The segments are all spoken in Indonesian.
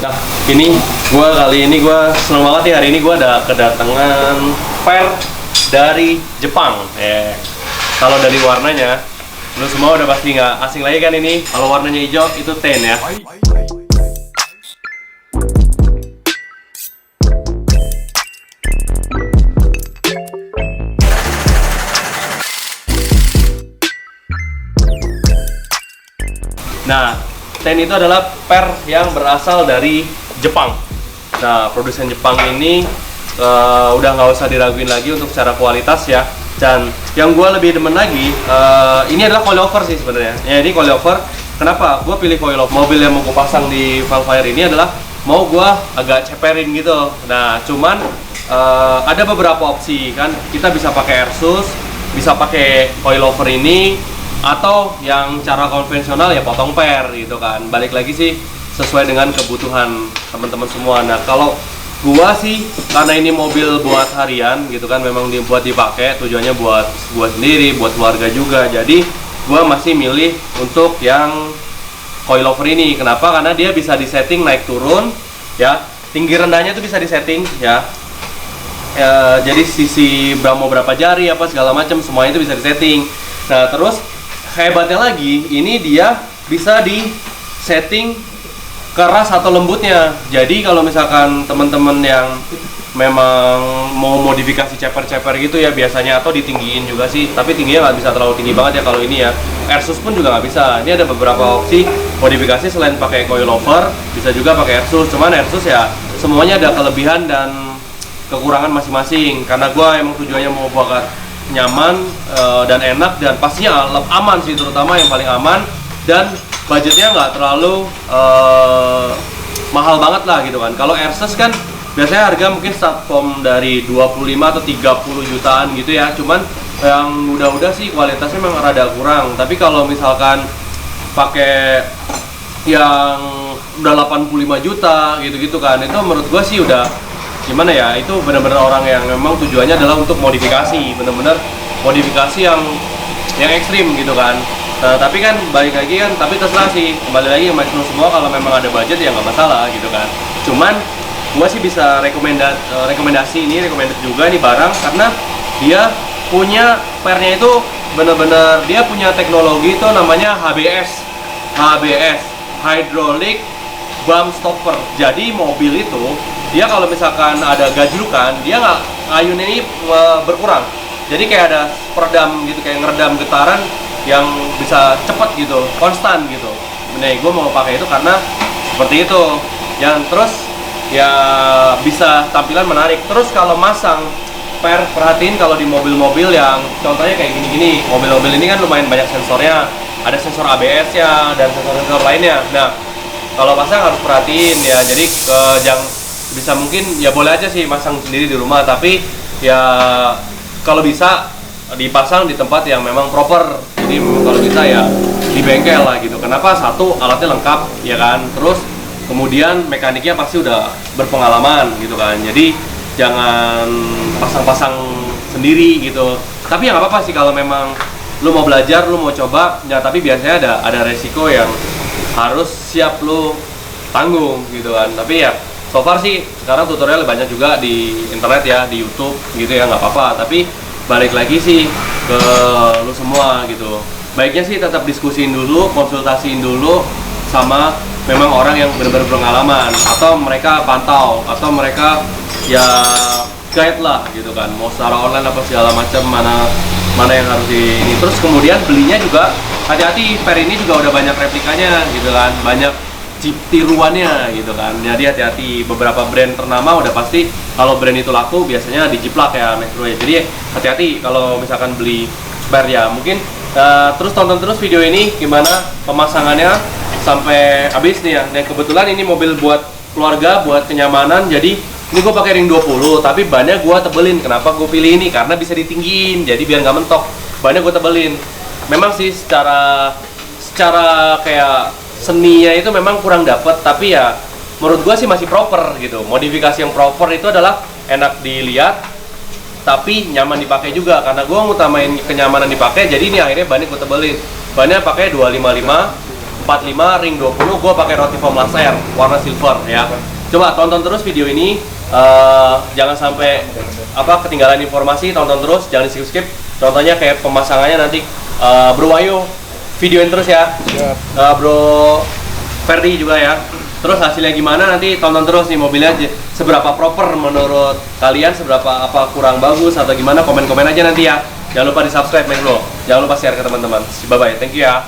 Nah, kali ini gue seneng banget nih, hari ini gue ada kedatangan pair dari Jepang. Kalau dari warnanya, lu semua udah pasti nggak asing lagi kan ini. Kalau warnanya hijau itu Ten ya. Nah, Ten itu adalah pair yang berasal dari Jepang. Nah, produsen Jepang ini udah nggak usah diraguin lagi untuk secara kualitas ya. Dan yang gue lebih demen lagi, ini adalah coilover sih sebenarnya. Ya, ini coilover. Kenapa? Gue pilih coilover. Mobil yang mau gue pasang di Valfire ini adalah mau gue agak ceperin gitu. Nah, cuman ada beberapa opsi kan. Kita bisa pakai Airsus, bisa pakai coilover ini, atau yang cara konvensional ya potong per gitu kan. Balik lagi sih sesuai dengan kebutuhan teman-teman semua. Nah, kalau gua sih karena ini mobil buat harian gitu kan, memang dibuat dipakai, tujuannya buat gua sendiri, buat keluarga juga. Jadi gua masih milih untuk yang coilover ini. Kenapa? Karena dia bisa disetting naik turun ya. Tinggi rendahnya tuh bisa disetting ya. Jadi sisi mau berapa jari apa segala macam semuanya itu bisa disetting. Nah, terus hebatnya lagi, ini dia bisa di setting keras atau lembutnya. Jadi kalau misalkan teman-teman yang memang mau modifikasi ceper-ceper gitu ya biasanya, atau ditinggiin juga sih, tapi tingginya nggak bisa terlalu tinggi banget ya kalau ini ya. Airsus pun juga nggak bisa. Ini ada beberapa opsi modifikasi selain pakai coilover, bisa juga pakai Airsus. Cuman Airsus ya semuanya ada kelebihan dan kekurangan masing-masing. Karena gue emang tujuannya mau buat nyaman dan enak, dan pastinya aman sih, terutama yang paling aman, dan budgetnya nggak terlalu mahal banget lah gitu kan. Kalau Airsus kan biasanya harga mungkin start from dari 25 atau 30 jutaan gitu ya. Cuman yang udah sih kualitasnya memang rada kurang. Tapi kalau misalkan pakai yang udah 85 juta gitu-gitu kan, itu menurut gua sih udah gimana ya, itu benar-benar orang yang memang tujuannya adalah untuk modifikasi, benar-benar modifikasi yang ekstrim gitu kan. Nah, tapi kan balik lagi kan, tapi terserah sih, kembali lagi sama semua, kalau memang ada budget ya nggak masalah gitu kan. Cuman gua sih bisa rekomendasi juga nih barang, karena dia punya pairnya itu benar-benar, dia punya teknologi itu namanya HBS, Hydraulic Bump Stopper. Jadi mobil itu dia kalau misalkan ada gajlukan, dia nggak, ayunnya ini berkurang. Jadi kayak ada peredam gitu, kayak ngeredam getaran yang bisa cepat gitu, konstan gitu. Nih, gue mau pakai itu karena seperti itu. Yang terus ya bisa tampilan menarik. Terus kalau masang perhatiin kalau di mobil-mobil yang contohnya kayak gini-gini, mobil-mobil ini kan lumayan banyak sensornya. Ada sensor ABS-nya dan sensor-sensor lainnya. Nah, kalau pasang harus perhatiin ya. Jadi jangan, bisa mungkin ya boleh aja sih masang sendiri di rumah, tapi ya kalau bisa dipasang di tempat yang memang proper. Jadi kalau bisa ya di bengkel lah gitu. Kenapa? Satu, alatnya lengkap ya kan, terus kemudian mekaniknya pasti udah berpengalaman gitu kan. Jadi jangan pasang-pasang sendiri gitu. Tapi ya nggak apa-apa sih kalau memang lu mau belajar, lu mau coba ya, tapi biasanya ada resiko yang harus siap lu tanggung gitu kan. Tapi ya so far sih sekarang tutorial banyak juga di internet ya, di YouTube gitu ya, nggak apa-apa. Tapi balik lagi sih ke lu semua gitu. Baiknya sih tetap diskusiin dulu, konsultasiin dulu sama memang orang yang benar-benar berpengalaman, atau mereka pantau, atau mereka ya guide lah gitu kan. Mau secara online apa segala macam, mana yang harus ini. Terus kemudian belinya juga hati-hati, pair ini juga udah banyak replikanya gitu kan, banyak tiruannya gitu kan. Jadi hati-hati, beberapa brand ternama udah pasti kalau brand itu laku biasanya dijiplak ya Metro ya. Jadi hati-hati kalau misalkan beli spare ya. Mungkin terus tonton terus video ini gimana pemasangannya sampai habis nih ya. Dan kebetulan ini mobil buat keluarga, buat kenyamanan. Jadi ini gue pakai ring 20, tapi bannya gue tebelin. Kenapa gue pilih ini? Karena bisa ditinggiin, jadi biar nggak mentok. Bannya gue tebelin. Memang sih secara kayak seninya itu memang kurang dapet, tapi ya menurut gua sih masih proper gitu. Modifikasi yang proper itu adalah enak dilihat tapi nyaman dipakai juga, karena gua ngutamain kenyamanan dipakai. Jadi ini akhirnya bannya gua tebelin, bannya pakai 255 45 ring 20 gue pakai roti foam laser warna silver ya. Coba tonton terus video ini, jangan sampai ketinggalan informasi, tonton terus, jangan di skip. Contohnya kayak pemasangannya nanti Bro Wayu videoin terus ya, Bro Ferdi juga ya. Terus hasilnya gimana nanti tonton terus nih mobilnya seberapa proper menurut kalian, seberapa kurang bagus atau gimana, komen-komen aja nanti ya. Jangan lupa di subscribe bro, jangan lupa share ke teman-teman. Bye bye, thank you ya.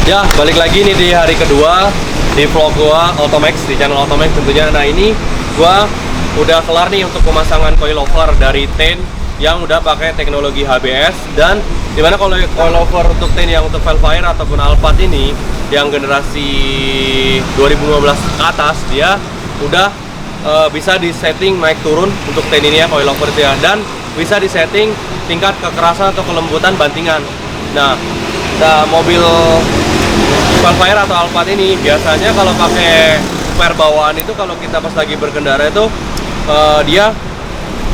Ya, balik lagi nih di hari kedua di vlog gua Automax, di channel Automax tentunya. Nah, ini gua udah kelar nih untuk pemasangan coilover dari Ten yang udah pakai teknologi HBS, dan dimana kalau coilover untuk Ten yang untuk Velfire ataupun Alphard ini yang generasi 2015 ke atas, dia udah bisa disetting naik turun untuk Ten ini ya, coilover itu ya, dan bisa disetting tingkat kekerasan atau kelembutan bantingan. Nah, mobil Velfire atau Alphard ini biasanya kalau pakai spare bawaan itu, kalau kita pas lagi berkendara itu dia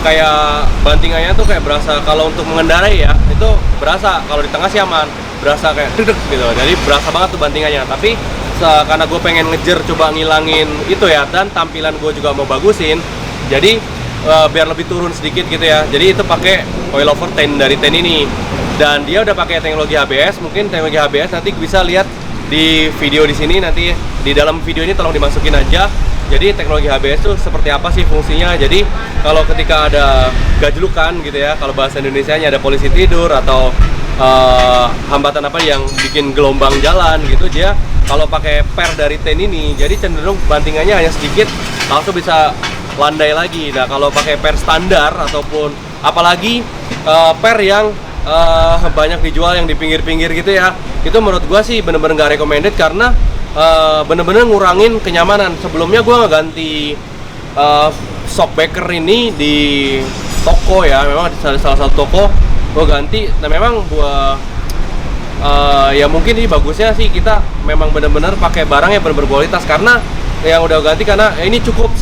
kayak bantingannya tuh kayak berasa, kalau untuk mengendarai ya itu berasa, kalau di tengah sih aman, berasa kayak dedek gitu, jadi berasa banget tuh bantingannya. Tapi karena gue pengen ngejer, coba ngilangin itu ya, dan tampilan gue juga mau bagusin, jadi biar lebih turun sedikit gitu ya, jadi itu pakai coilover Ten dari Ten ini. Dan dia udah pakai teknologi HBS. Mungkin teknologi HBS nanti bisa lihat di video di sini, nanti di dalam video ini tolong dimasukin aja. Jadi teknologi HBS itu seperti apa sih fungsinya? Jadi kalau ketika ada gajlukan gitu ya, kalau bahasa Indonesianya ada polisi tidur atau hambatan apa yang bikin gelombang jalan gitu, dia kalau pakai per dari Ten ini, jadi cenderung bantingannya hanya sedikit, langsung bisa landai lagi. Nah, kalau pakai per standar ataupun apalagi per yang banyak dijual yang di pinggir-pinggir gitu ya, itu menurut gua sih bener-bener nggak recommended, karena bener-bener ngurangin kenyamanan. Sebelumnya gua ngeganti shockbreaker ini di toko ya, memang di salah satu toko gua ganti. Nah, memang gua ya mungkin ini bagusnya sih kita memang bener-bener pakai barang yang bener-bener kualitas, karena yang udah ganti, karena ini cukup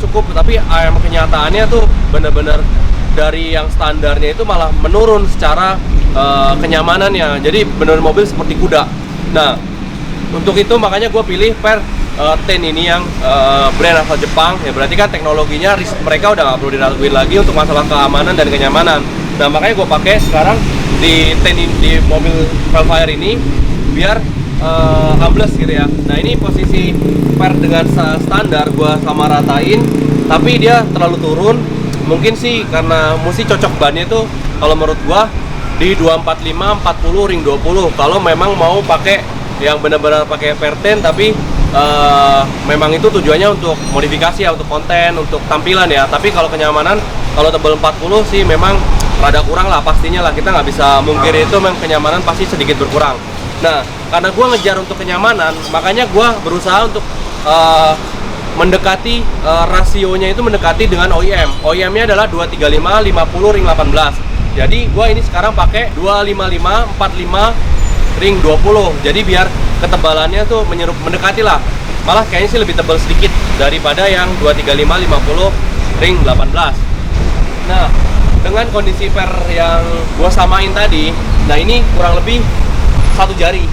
cukup, tapi kenyataannya tuh bener-bener dari yang standarnya itu malah menurun secara kenyamanannya. Jadi benar mobil seperti kuda. Nah, untuk itu makanya gue pilih per Ten ini yang brand asal Jepang ya, berarti kan teknologinya mereka udah nggak perlu diraguin lagi untuk masalah keamanan dan kenyamanan. Nah, makanya gue pakai sekarang di Ten di mobil Velfire ini biar ambles gitu ya. Nah, ini posisi per dengan standar gue sama ratain, tapi dia terlalu turun. Mungkin sih karena mesti cocok bannya tuh kalau menurut gua di 245 40 ring 20 kalau memang mau pakai yang benar-benar pakai per Ten, tapi memang itu tujuannya untuk modifikasi ya, untuk konten, untuk tampilan ya. Tapi kalau kenyamanan, kalau tebal 40 sih memang rada kurang lah pastinya lah, kita nggak bisa mungkir itu, memang kenyamanan pasti sedikit berkurang. Nah, karena gua ngejar untuk kenyamanan, makanya gua berusaha untuk mendekati rasionya itu mendekati dengan OEM. OEM-nya adalah 235 50 ring 18. Jadi gua ini sekarang pakai 255 45 ring 20. Jadi biar ketebalannya tuh mendekati lah. Malah kayaknya sih lebih tebal sedikit daripada yang 235 50 ring 18. Nah, dengan kondisi per yang gua samain tadi, nah ini kurang lebih 1 jari.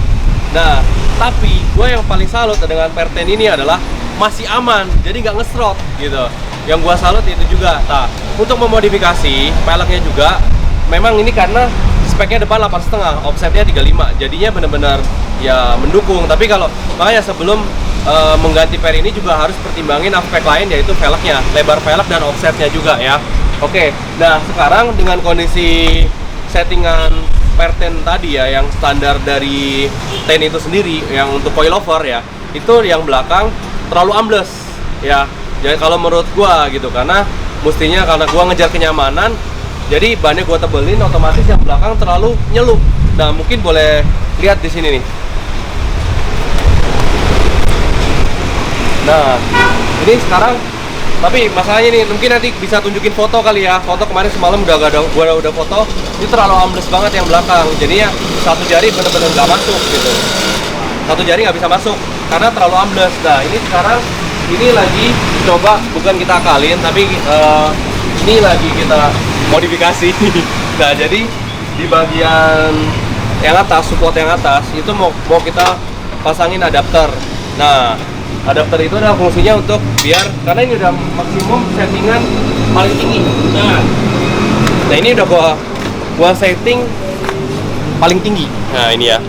Nah, tapi gua yang paling salut dengan per Ten ini adalah masih aman, jadi nggak ngesrot gitu. Yang gua salut itu juga. Nah, untuk memodifikasi peleknya juga, memang ini karena speknya depan 8,5, offsetnya 35, jadinya benar-benar ya mendukung. Tapi kalau makanya sebelum mengganti per ini juga harus pertimbangin aspek lain, yaitu velgnya, lebar velg dan offsetnya juga ya. Oke, nah sekarang dengan kondisi settingan per Ten tadi ya, yang standar dari Ten itu sendiri, yang untuk coilover ya, itu yang belakang terlalu ambles ya. Jadi kalau menurut gua gitu, karena gua ngejar kenyamanan, jadi bannya gua tebelin, otomatis yang belakang terlalu nyelup. Nah, mungkin boleh lihat di sini nih. Nah, ini sekarang, tapi masalahnya nih, mungkin nanti bisa tunjukin foto kali ya. Foto kemarin semalam gua udah foto, ini terlalu ambles banget yang belakang. Jadi ya satu jari bener-bener nggak masuk gitu. Satu jari nggak bisa masuk karena terlalu ambles. Nah, ini sekarang ini lagi coba, bukan kita akalin, tapi ini lagi kita modifikasi. Nah, jadi di bagian yang atas, support yang atas itu mau kita pasangin adapter. Nah, adapter itu adalah fungsinya untuk biar, karena ini udah maksimum settingan paling tinggi. Nah ini udah gua setting paling tinggi. Nah ini ya,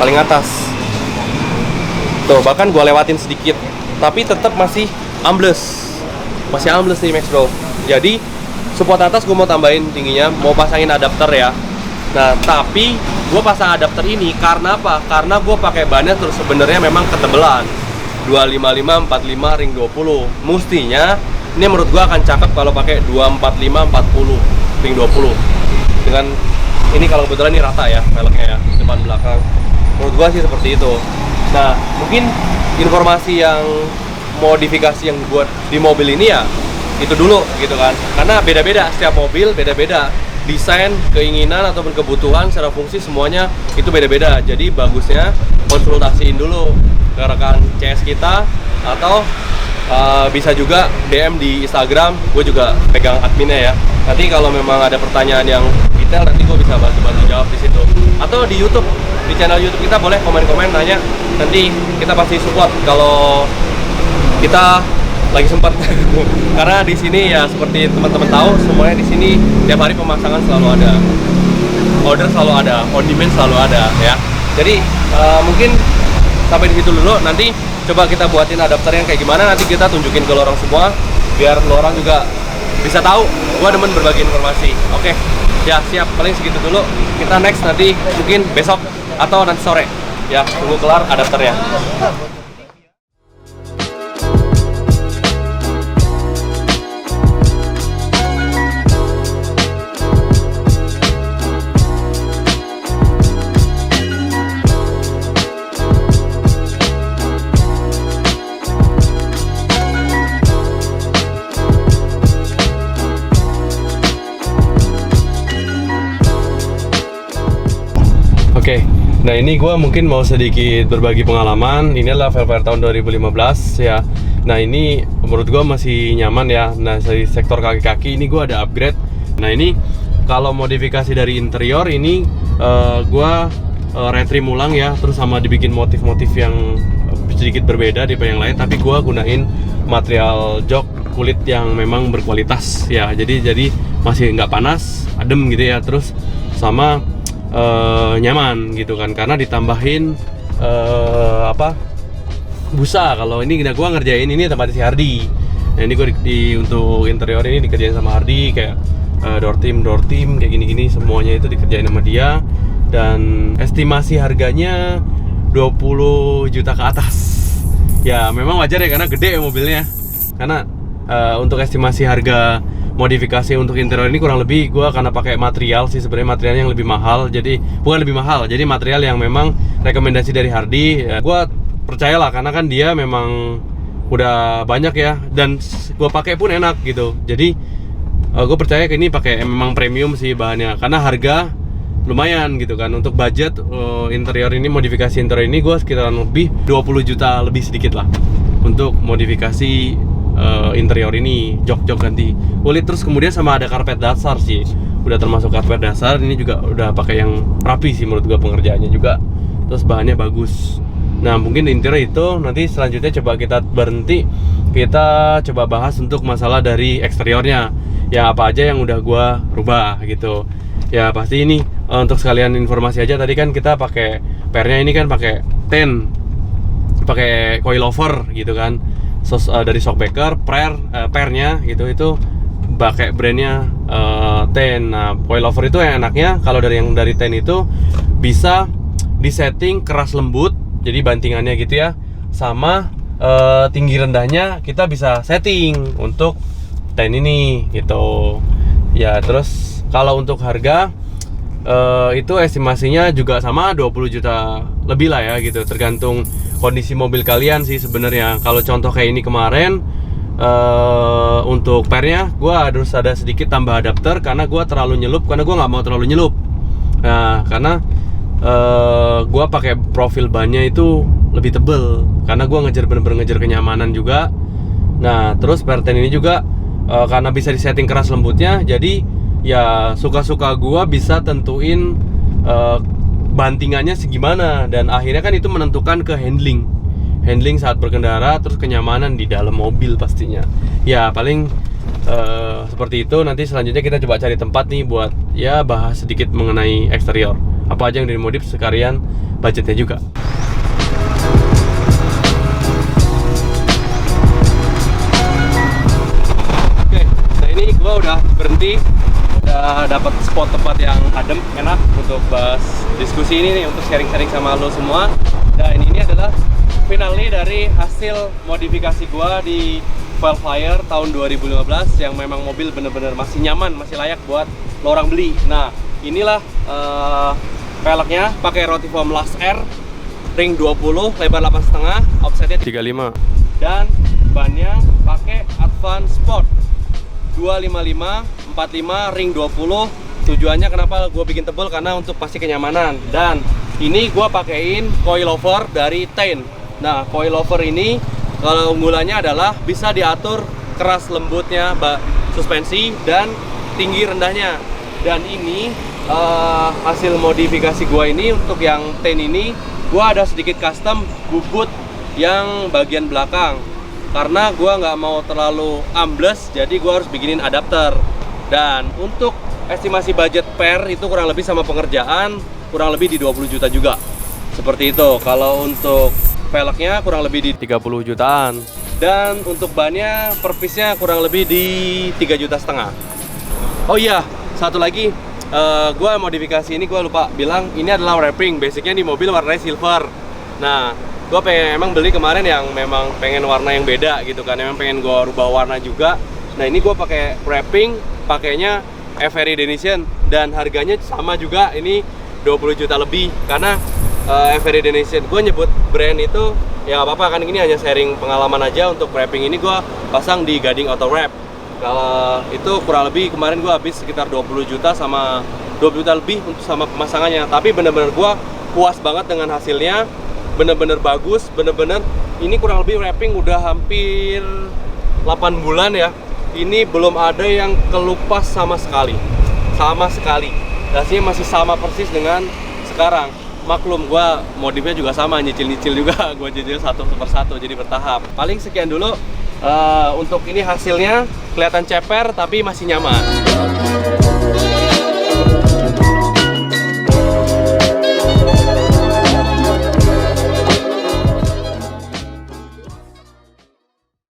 paling atas. Tuh, bahkan gua lewatin sedikit, tapi tetap masih ambles. Masih ambles nih Max Bro. Jadi support atas gua mau tambahin tingginya, mau pasangin adapter ya. Nah, tapi gua pasang adapter ini karena apa? Karena gua pakai bannya terus sebenarnya memang ketebelan 255 45 ring 20. Mestinya ini menurut gua akan cakep kalau pakai 245 40 ring 20. Dengan ini kalau kebetulan ini rata ya velgnya ya, depan belakang. Menurut gua sih seperti itu. Nah, mungkin informasi yang modifikasi yang buat di mobil ini ya itu dulu gitu kan. Karena beda-beda, setiap mobil beda-beda. Desain, keinginan ataupun kebutuhan secara fungsi semuanya itu beda-beda. Jadi bagusnya konsultasiin dulu ke rekan CS kita, atau bisa juga DM di Instagram, gue juga pegang adminnya ya. Nanti kalau memang ada pertanyaan yang detail, nanti gue bisa bantu jawab di situ. Atau di YouTube, di channel YouTube kita boleh komen-komen nanya, nanti kita pasti support kalau kita lagi sempat. Karena di sini ya seperti teman-teman tahu, semuanya di sini tiap hari pemasangan selalu ada, order selalu ada, on demand selalu ada ya. Jadi mungkin sampai di situ dulu. Nanti coba kita buatin adapter yang kayak gimana, nanti kita tunjukin ke lo orang semua biar lo orang juga bisa tahu. Gua demen berbagi informasi. Oke, ya siap, paling segitu dulu. Kita next nanti mungkin besok atau nanti sore ya, tunggu kelar adapternya. Oke, nah ini gue mungkin mau sedikit berbagi pengalaman. Ini adalah Velfare tahun 2015 ya. Nah ini menurut gue masih nyaman ya. Nah dari sektor kaki-kaki ini gue ada upgrade. Nah ini kalau modifikasi dari interior ini gue retrim ulang ya. Terus sama dibikin motif-motif yang sedikit berbeda daripada yang lain. Tapi gue gunain material jok kulit yang memang berkualitas ya. Jadi masih nggak panas, adem gitu ya. Terus sama nyaman gitu kan, karena ditambahin busa. Kalau ini gua ngerjain ini tempat si Hardy. Nah ini gua untuk interior ini dikerjain sama Hardy, kayak door trim kayak gini-gini, semuanya itu dikerjain sama dia. Dan estimasi harganya 20 juta ke atas ya. Memang wajar ya, karena gede ya mobilnya. Karena untuk estimasi harga modifikasi untuk interior ini kurang lebih gua karena pakai material sih, sebenarnya material yang lebih mahal. Jadi bukan lebih mahal, jadi material yang memang rekomendasi dari Hardy ya. Gua percayalah, karena kan dia memang udah banyak ya, dan gua pakai pun enak gitu. Jadi gue percaya ini pakai memang premium sih bahannya, karena harga lumayan gitu kan. Untuk budget interior ini, modifikasi interior ini gue sekitaran lebih 20 juta lebih sedikit lah untuk modifikasi interior ini, jok-jok ganti kulit. Terus kemudian sama ada karpet dasar sih, udah termasuk karpet dasar. Ini juga udah pakai yang rapi sih menurut gua pengerjaannya juga. Terus bahannya bagus. Nah mungkin interior itu nanti selanjutnya coba kita berhenti, kita coba bahas untuk masalah dari eksteriornya ya, apa aja yang udah gua rubah gitu ya. Pasti ini untuk sekalian informasi aja, tadi kan kita pakai pernya ini kan pakai ten, pakai coilover gitu kan. Dari Shockbreaker, pernya gitu, itu pakai brandnya Ten. Nah coilover itu yang enaknya kalau dari Ten itu bisa disetting keras lembut, jadi bantingannya gitu ya, sama tinggi rendahnya kita bisa setting untuk tent ini gitu ya. Terus kalau untuk harga itu estimasinya juga sama 20 juta lebih lah ya gitu, tergantung kondisi mobil kalian sih sebenarnya. Kalau contoh kayak ini kemarin, untuk pernya gue harus ada sedikit tambah adapter karena gue terlalu nyelup, karena gue nggak mau terlalu nyelup. Nah karena gue pakai profil bannya itu lebih tebel karena gue bener-bener ngejar kenyamanan juga. Nah terus per tent ini juga karena bisa disetting keras lembutnya, jadi ya suka-suka gua bisa tentuin bantingannya segimana, dan akhirnya kan itu menentukan ke handling saat berkendara, terus kenyamanan di dalam mobil pastinya. Ya paling seperti itu. Nanti selanjutnya kita coba cari tempat nih buat ya bahas sedikit mengenai eksterior, apa aja yang dimodif sekalian budgetnya juga. Oke, nah ini gua udah berhenti, udah dapat spot tempat yang adem, enak untuk bahas diskusi ini nih, untuk sharing-sharing sama lo semua. Dan ini adalah finale dari hasil modifikasi gua di Vellfire tahun 2015 yang memang mobil bener-bener masih nyaman, masih layak buat lo orang beli. Nah inilah velgnya pakai Rotiform Last R ring 20, lebar 8,5, offsetnya 35, dan bannya pakai Advance Sport 255 45 ring 20. Tujuannya kenapa gue bikin tebal, karena untuk pasti kenyamanan. Dan ini gue pakein coilover dari Tain. Nah coilover ini kalau unggulannya adalah bisa diatur keras lembutnya suspensi dan tinggi rendahnya. Dan ini hasil modifikasi gue ini untuk yang Tain ini, gue ada sedikit custom bubut yang bagian belakang karena gue nggak mau terlalu ambles, jadi gue harus bikinin adapter. Dan untuk estimasi budget per itu kurang lebih sama pengerjaan, kurang lebih di 20 juta juga, seperti itu. Kalau untuk velgnya kurang lebih di 30 jutaan, dan untuk bannya per piece-nya kurang lebih di 3,5 juta. Oh iya, satu lagi, gue modifikasi ini gue lupa bilang, ini adalah wrapping. Basicnya di mobil warnanya silver. Nah gue emang beli kemarin yang memang pengen warna yang beda gitu kan, emang pengen gue rubah warna juga. Nah ini gue pakai wrapping, pakainya Every Edition, dan harganya sama juga, ini 20 juta lebih. Karena Every Edition gue nyebut brand itu ya gak apa-apa kan, ini hanya sharing pengalaman aja. Untuk wrapping ini gue pasang di Gading Auto Wrap. Kalau itu kurang lebih kemarin gue habis sekitar 20 juta sama 20 juta lebih untuk sama pemasangannya. Tapi bener-bener gue puas banget dengan hasilnya, bener-bener bagus, bener-bener. Ini kurang lebih wrapping udah hampir 8 bulan ya. Ini belum ada yang kelupas sama sekali. Sama sekali. Hasilnya masih sama persis dengan sekarang. Maklum gua modifnya juga sama, nyicil-nyicil juga. Gua cicil satu per satu, jadi bertahap. Paling sekian dulu. Untuk ini hasilnya kelihatan ceper tapi masih nyaman.